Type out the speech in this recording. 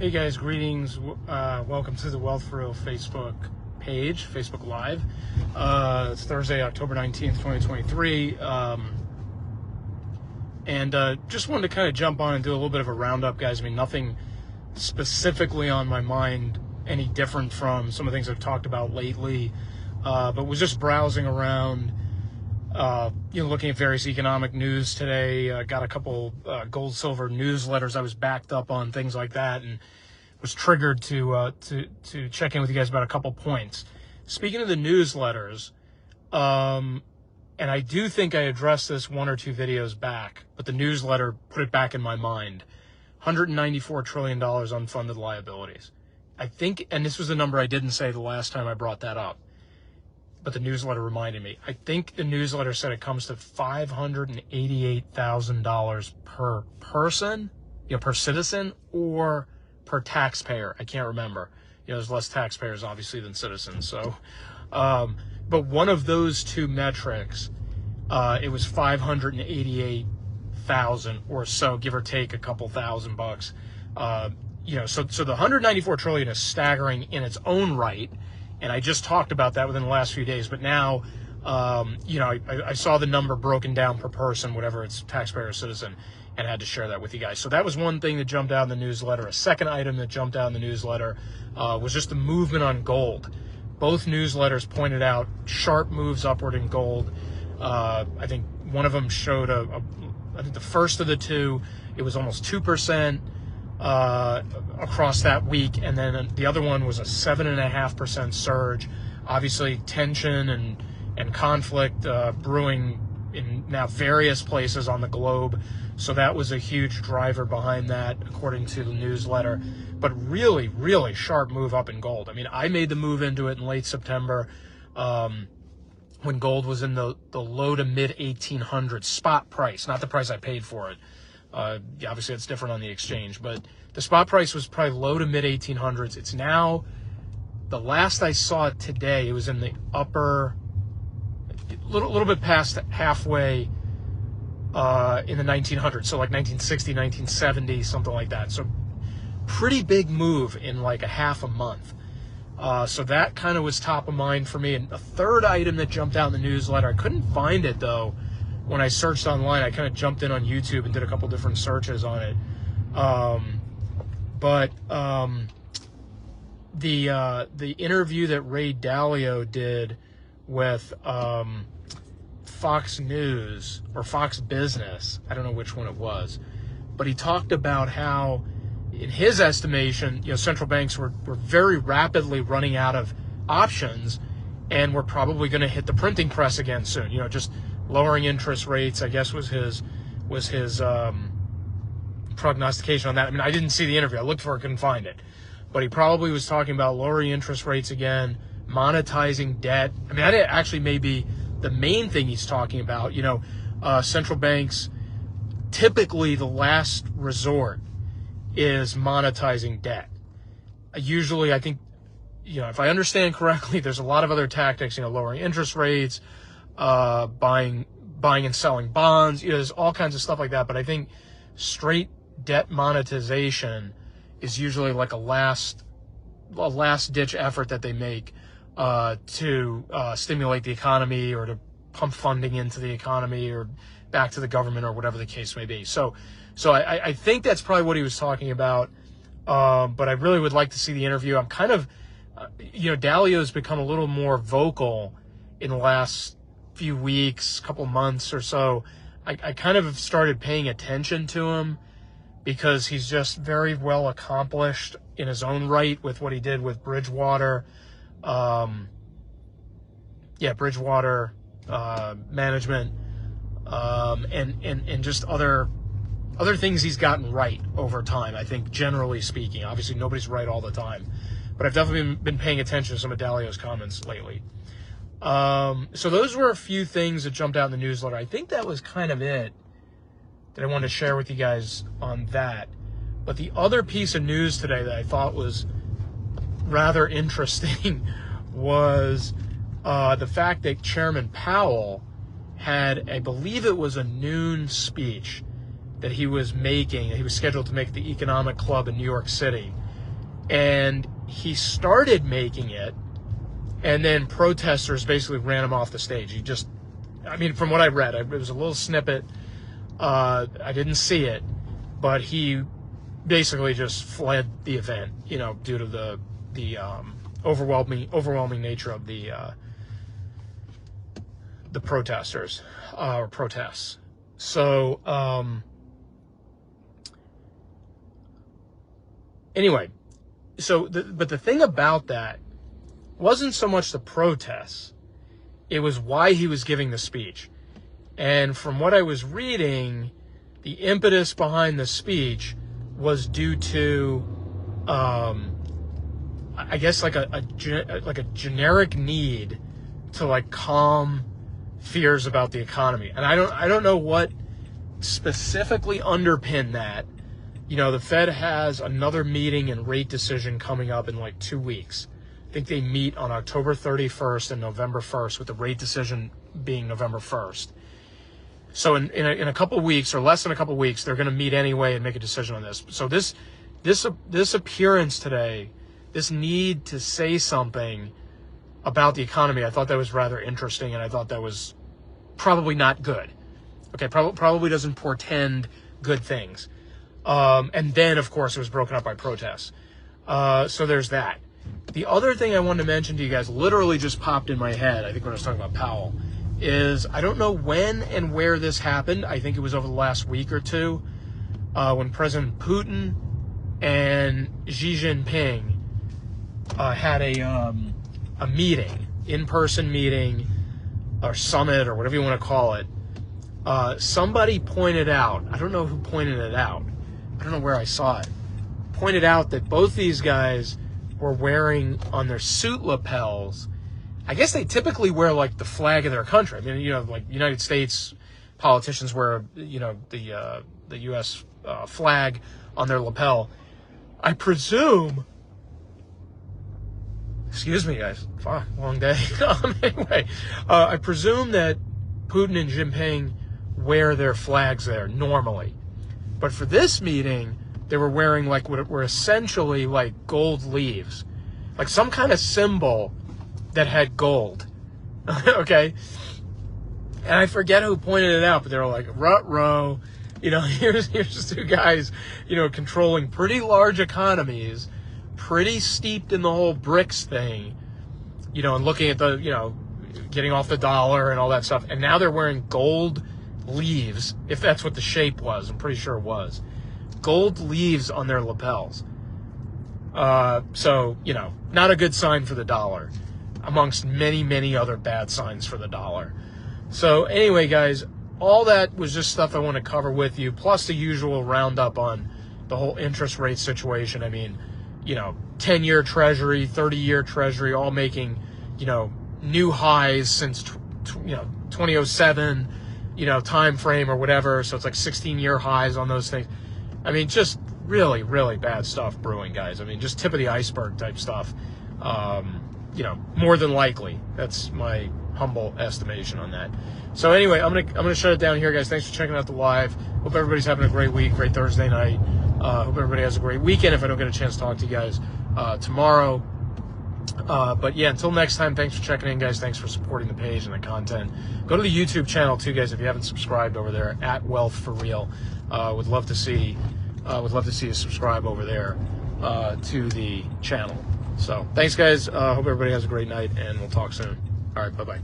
Hey guys, greetings. Welcome to the Wealth for Real Facebook page, Facebook Live. It's Thursday, October 19th, 2023. Just wanted to kind of jump on and do a little bit of a roundup, guys. I mean, nothing specifically on my mind any different from some of the things I've talked about lately, but was just browsing around, looking at various economic news today. Got a couple gold, silver newsletters I was backed up on, things like that, and was triggered to check in with you guys about a couple points. Speaking of the newsletters, and I do think I addressed this one or two videos back, but the newsletter put it back in my mind. $194 trillion unfunded liabilities. I think, and this was a number I didn't say the last time I brought that up, but the newsletter reminded me. I think the newsletter said it comes to $588,000 per person, per citizen, or per taxpayer. I can't remember. There's less taxpayers, obviously, than citizens. So, but one of those two metrics, it was 588,000 or so, give or take a couple $1,000. So the 194 trillion is staggering in its own right. And I just talked about that within the last few days. But now, I saw the number broken down per person, whatever it's taxpayer or citizen, and had to share that with you guys. So that was one thing that jumped out in the newsletter. A second item that jumped out in the newsletter was just the movement on gold. Both newsletters pointed out sharp moves upward in gold. I think one of them showed I think the first of the two, it was almost 2%. Across that week, and then the other one was a 7.5% surge. Obviously, tension and conflict brewing in now various places on the globe, so that was a huge driver behind that, according to the newsletter. But really, really sharp move up in gold. I mean, I made the move into it in late September, when gold was in the low to mid 1800s spot price, not the price I paid for it. Obviously, it's different on the exchange, but the spot price was probably low to mid 1800s. It's now, the last I saw it today, it was in the upper, little bit past halfway in the 1900s. So like 1960, 1970, something like that. So pretty big move in like a half a month. So that kind of was top of mind for me. And a third item that jumped out in the newsletter, I couldn't find it though. When I searched online, I kind of jumped in on YouTube and did a couple different searches on it. The interview that Ray Dalio did with Fox News or Fox Business, I don't know which one it was, but he talked about how, in his estimation, central banks were very rapidly running out of options, and we're probably going to hit the printing press again soon. Just lowering interest rates, I guess, was his prognostication on that. I mean, I didn't see the interview. I looked for it, couldn't find it. But he probably was talking about lowering interest rates again, monetizing debt. I mean, that actually may be the main thing he's talking about. Central banks, typically the last resort is monetizing debt. Usually, I think, if I understand correctly, there's a lot of other tactics, lowering interest rates, buying and selling bonds, there's all kinds of stuff like that. But I think straight debt monetization is usually like a last ditch effort that they make to stimulate the economy, or to pump funding into the economy or back to the government, or whatever the case may be. So I think that's probably what he was talking about. But I really would like to see the interview. I'm kind of, Dalio's become a little more vocal in the last few weeks, couple months or so. I kind of have started paying attention to him because he's just very well accomplished in his own right with what he did with Bridgewater, Bridgewater management, and just other things he's gotten right over time. I think, generally speaking, obviously nobody's right all the time, but I've definitely been paying attention to some of Dalio's comments lately. So those were a few things that jumped out in the newsletter. I think that was kind of it that I wanted to share with you guys on that. But the other piece of news today that I thought was rather interesting was the fact that Chairman Powell had, I believe it was a noon speech that he was making, he was scheduled to make at the Economic Club in New York City. and he started making it, and then protesters basically ran him off the stage. He just, I mean, from what I read, it was a little snippet. I didn't see it, but he basically just fled the event, you know, due to the overwhelming nature of the protesters or protests. So anyway, but the thing about that wasn't so much the protests, it was why he was giving the speech. And from what I was reading, the impetus behind the speech was due to, I guess, like a generic need to like calm fears about the economy. And I don't know what specifically underpinned that. You know, the Fed has another meeting and rate decision coming up in like 2 weeks. I think they meet on October 31st and November 1st, with the rate decision being November 1st. So in a couple of weeks, or less than a couple of weeks, they're going to meet anyway and make a decision on this. So this appearance today, this need to say something about the economy, I thought that was rather interesting, and I thought that was probably not good. Okay, probably doesn't portend good things. And then, of course, it was broken up by protests. So there's that. The other thing I wanted to mention to you guys, literally just popped in my head, I think when I was talking about Powell, is I don't know when and where this happened. I think it was over the last week or two, when President Putin and Xi Jinping had a meeting, in-person meeting, or summit, or whatever you want to call it. Somebody pointed out, I don't know who pointed it out, I don't know where I saw it, pointed out that both these guys were wearing on their suit lapels, I guess they typically wear like the flag of their country. I mean, you know, like United States politicians wear, you know, the U.S. Flag on their lapel. I presume, excuse me guys, long day. Anyway, I presume that Putin and Jinping wear their flags there normally. But for this meeting, they were wearing like what were essentially like gold leaves, like some kind of symbol that had gold. Okay? And I forget who pointed it out, but they were like, ruh-roh, you know, here's two guys, you know, controlling pretty large economies, pretty steeped in the whole BRICS thing, you know, and looking at the, you know, getting off the dollar and all that stuff. And now they're wearing gold leaves, if that's what the shape was. I'm pretty sure it was. Gold leaves on their lapels. So, you know, not a good sign for the dollar, amongst many, many other bad signs for the dollar. So anyway, guys, all that was just stuff I want to cover with you, plus the usual roundup on the whole interest rate situation. I mean, you know, 10-year Treasury, 30-year Treasury, all making, you know, new highs since, 2007, you know, time frame or whatever. So it's like 16-year highs on those things. I mean, just really, really bad stuff brewing, guys. I mean, just tip of the iceberg type stuff. You know, more than likely. That's my humble estimation on that. So anyway, I'm gonna shut it down here, guys. Thanks for checking out the live. Hope everybody's having a great week, great Thursday night. Hope everybody has a great weekend if I don't get a chance to talk to you guys tomorrow. But yeah, until next time, thanks for checking in, guys. Thanks for supporting the page and the content. Go to the YouTube channel too, guys, if you haven't subscribed over there, at Wealth for Real. Would love to see you subscribe over there to the channel. So thanks, guys. Hope everybody has a great night, and we'll talk soon. All right, bye-bye.